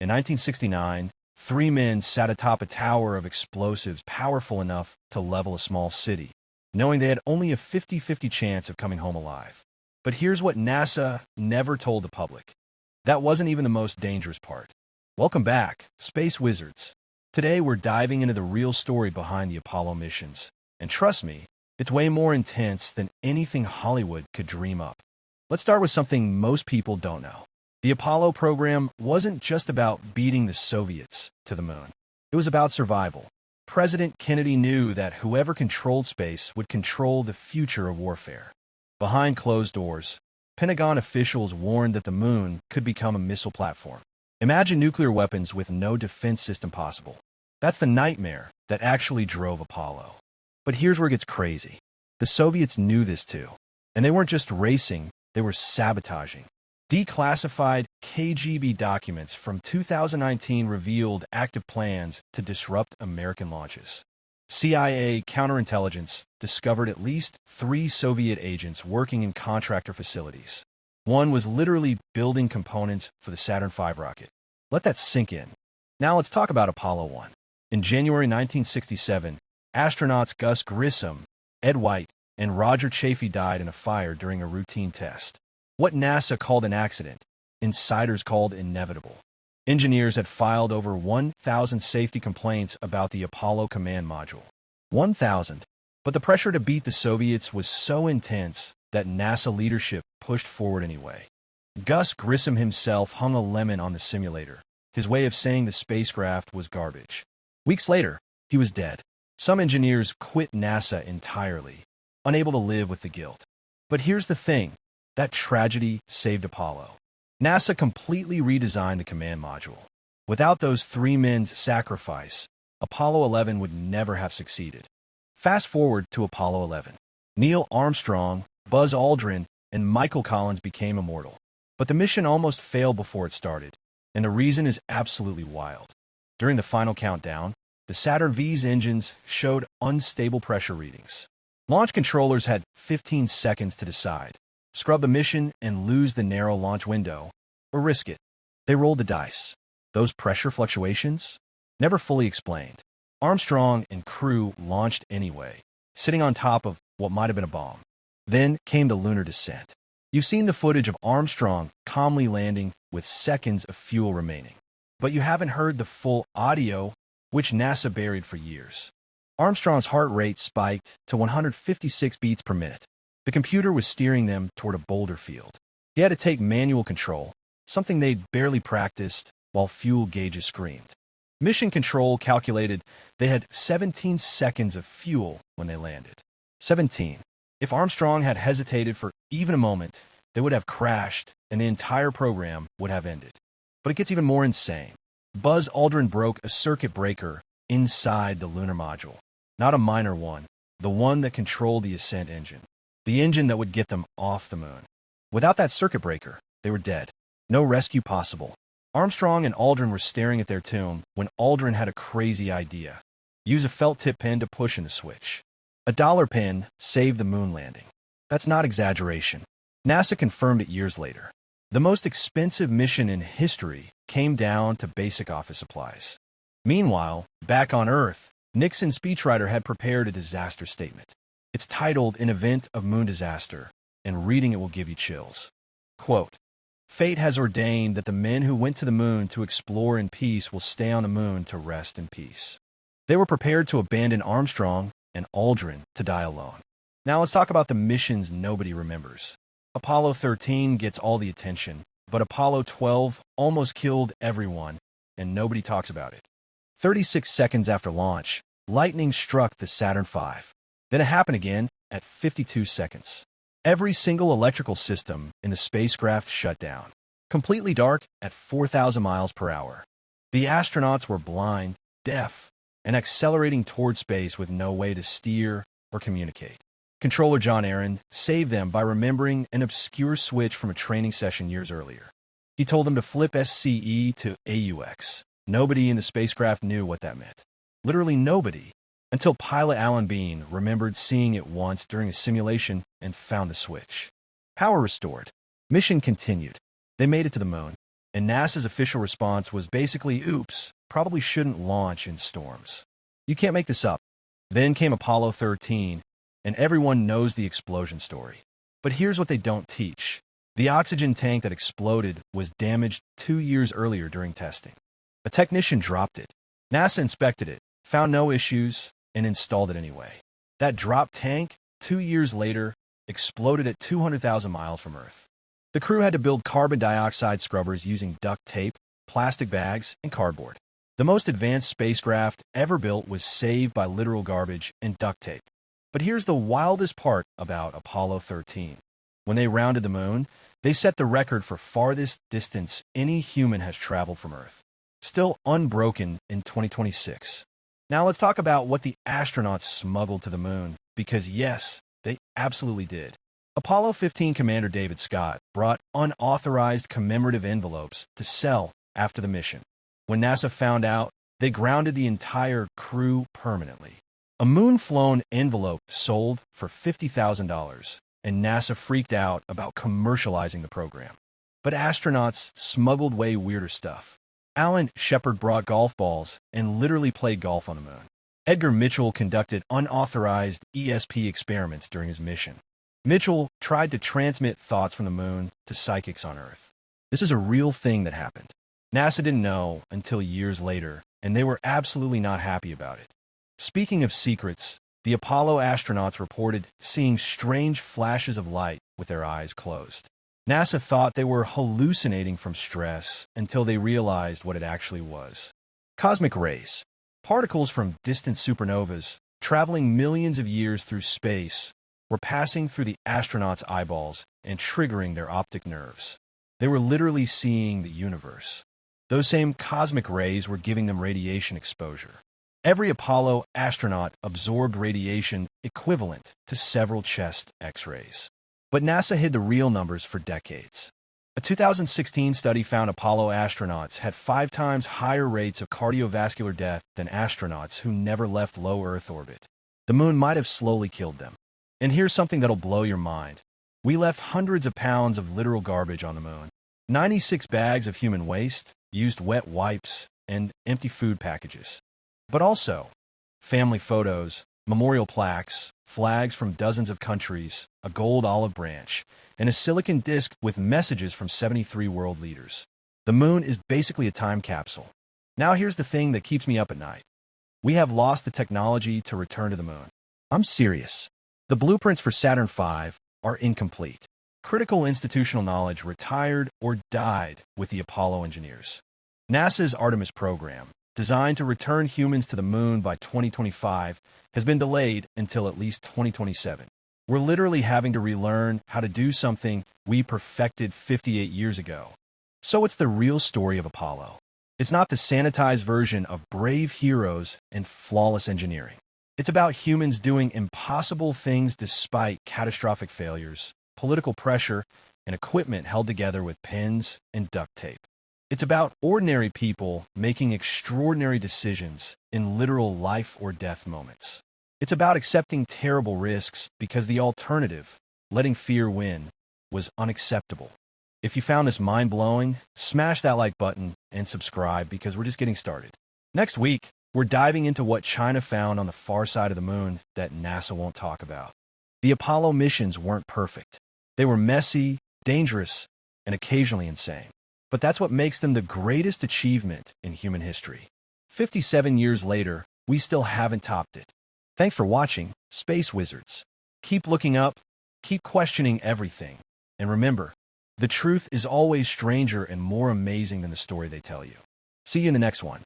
In 1969, three men sat atop a tower of explosives powerful enough to level a small city, knowing they had only a 50-50 chance of coming home alive. But here's what NASA never told the public. That wasn't even the most dangerous part. Welcome back, Space Wizards. Today we're diving into the real story behind the Apollo missions. And trust me, it's way more intense than anything Hollywood could dream up. Let's start with something most people don't know. The Apollo program wasn't just about beating the Soviets to the moon. It was about survival. President Kennedy knew that whoever controlled space would control the future of warfare. Behind closed doors, Pentagon officials warned that the moon could become a missile platform. Imagine nuclear weapons with no defense system possible. That's the nightmare that actually drove Apollo. But here's where it gets crazy. The Soviets knew this too. And they weren't just racing, they were sabotaging. Declassified KGB documents from 2019 revealed active plans to disrupt American launches. CIA counterintelligence discovered at least 3 Soviet agents working in contractor facilities. One was literally building components for the Saturn V rocket. Let that sink in. Now let's talk about Apollo 1. In January 1967, astronauts Gus Grissom, Ed White, and Roger Chaffee died in a fire during a routine test. What NASA called an accident, insiders called inevitable. Engineers had filed over 1,000 safety complaints about the Apollo command module. 1,000. But the pressure to beat the Soviets was so intense that NASA leadership pushed forward anyway. Gus Grissom himself hung a lemon on the simulator, his way of saying the spacecraft was garbage. Weeks later, he was dead. Some engineers quit NASA entirely, unable to live with the guilt. But here's the thing. That tragedy saved Apollo. NASA completely redesigned the command module. Without those 3 men's sacrifice, Apollo 11 would never have succeeded. Fast forward to Apollo 11. Neil Armstrong, Buzz Aldrin, and Michael Collins became immortal. But the mission almost failed before it started, and the reason is absolutely wild. During the final countdown, the Saturn V's engines showed unstable pressure readings. Launch controllers had 15 seconds to decide. Scrub the mission and lose the narrow launch window, or risk it. They rolled the dice. Those pressure fluctuations? Never fully explained. Armstrong and crew launched anyway, sitting on top of what might have been a bomb. Then came the lunar descent. You've seen the footage of Armstrong calmly landing with seconds of fuel remaining. But you haven't heard the full audio, which NASA buried for years. Armstrong's heart rate spiked to 156 beats per minute. The computer was steering them toward a boulder field. He had to take manual control, something they'd barely practiced, while fuel gauges screamed. Mission Control calculated they had 17 seconds of fuel when they landed. 17. If Armstrong had hesitated for even a moment, they would have crashed and the entire program would have ended. But it gets even more insane. Buzz Aldrin broke a circuit breaker inside the lunar module. Not a minor one, the one that controlled the ascent engine. The engine that would get them off the moon. Without that circuit breaker, they were dead. No rescue possible. Armstrong and Aldrin were staring at their tomb when Aldrin had a crazy idea. Use a felt tip pen to push in the switch. A dollar pen saved the moon landing. That's not exaggeration. NASA confirmed it years later. The most expensive mission in history came down to basic office supplies. Meanwhile, back on Earth, Nixon's speechwriter had prepared a disaster statement. It's titled An Event of Moon Disaster, and reading it will give you chills. Quote, Fate has ordained that the men who went to the moon to explore in peace will stay on the moon to rest in peace. They were prepared to abandon Armstrong and Aldrin to die alone. Now let's talk about the missions nobody remembers. Apollo 13 gets all the attention, but Apollo 12 almost killed everyone, and nobody talks about it. 36 seconds after launch, lightning struck the Saturn V. Then it happened again at 52 seconds. Every single electrical system in the spacecraft shut down, completely dark at 4,000 miles per hour. The astronauts were blind, deaf, and accelerating toward space with no way to steer or communicate. Controller John Aaron saved them by remembering an obscure switch from a training session years earlier. He told them to flip SCE to AUX. Nobody in the spacecraft knew what that meant. Literally nobody. Until pilot Alan Bean remembered seeing it once during a simulation and found the switch. Power restored. Mission continued. They made it to the moon. And NASA's official response was basically, oops, probably shouldn't launch in storms. You can't make this up. Then came Apollo 13, and everyone knows the explosion story. But here's what they don't teach. The oxygen tank that exploded was damaged 2 years earlier during testing. A technician dropped it. NASA inspected it, found no issues, and installed it anyway. That dropped tank, 2 years later, exploded at 200,000 miles from Earth. The crew had to build carbon dioxide scrubbers using duct tape, plastic bags, and cardboard. The most advanced spacecraft ever built was saved by literal garbage and duct tape. But here's the wildest part about Apollo 13. When they rounded the moon, they set the record for farthest distance any human has traveled from Earth, still unbroken in 2026. Now let's talk about what the astronauts smuggled to the moon, because yes, they absolutely did. Apollo 15 Commander David Scott brought unauthorized commemorative envelopes to sell after the mission. When NASA found out, they grounded the entire crew permanently. A moon-flown envelope sold for $50,000, and NASA freaked out about commercializing the program. But astronauts smuggled way weirder stuff. Alan Shepard brought golf balls and literally played golf on the moon. Edgar Mitchell conducted unauthorized ESP experiments during his mission. Mitchell tried to transmit thoughts from the moon to psychics on Earth. This is a real thing that happened. NASA didn't know until years later, and they were absolutely not happy about it. Speaking of secrets, the Apollo astronauts reported seeing strange flashes of light with their eyes closed. NASA thought they were hallucinating from stress until they realized what it actually was. Cosmic rays, particles from distant supernovas, traveling millions of years through space, were passing through the astronauts' eyeballs and triggering their optic nerves. They were literally seeing the universe. Those same cosmic rays were giving them radiation exposure. Every Apollo astronaut absorbed radiation equivalent to several chest X-rays. But NASA hid the real numbers for decades. A 2016 study found Apollo astronauts had 5 times higher rates of cardiovascular death than astronauts who never left low Earth orbit. The moon might have slowly killed them. And here's something that'll blow your mind. We left hundreds of pounds of literal garbage on the moon. 96 bags of human waste, used wet wipes, and empty food packages. But also, family photos, memorial plaques, flags from dozens of countries, a gold olive branch, and a silicon disc with messages from 73 world leaders. The moon is basically a time capsule. Now here's the thing that keeps me up at night. We have lost the technology to return to the moon. I'm serious. The blueprints for Saturn V are incomplete. Critical institutional knowledge retired or died with the Apollo engineers. NASA's Artemis program, designed to return humans to the moon by 2025, has been delayed until at least 2027. We're literally having to relearn how to do something we perfected 58 years ago. So it's the real story of Apollo. It's not the sanitized version of brave heroes and flawless engineering. It's about humans doing impossible things despite catastrophic failures, political pressure, and equipment held together with pins and duct tape. It's about ordinary people making extraordinary decisions in literal life or death moments. It's about accepting terrible risks because the alternative, letting fear win, was unacceptable. If you found this mind-blowing, smash that like button and subscribe because we're just getting started. Next week, we're diving into what China found on the far side of the moon that NASA won't talk about. The Apollo missions weren't perfect. They were messy, dangerous, and occasionally insane. But that's what makes them the greatest achievement in human history. 57 years later, we still haven't topped it. Thanks for watching, Space Wizards. Keep looking up, keep questioning everything, and remember, the truth is always stranger and more amazing than the story they tell you. See you in the next one.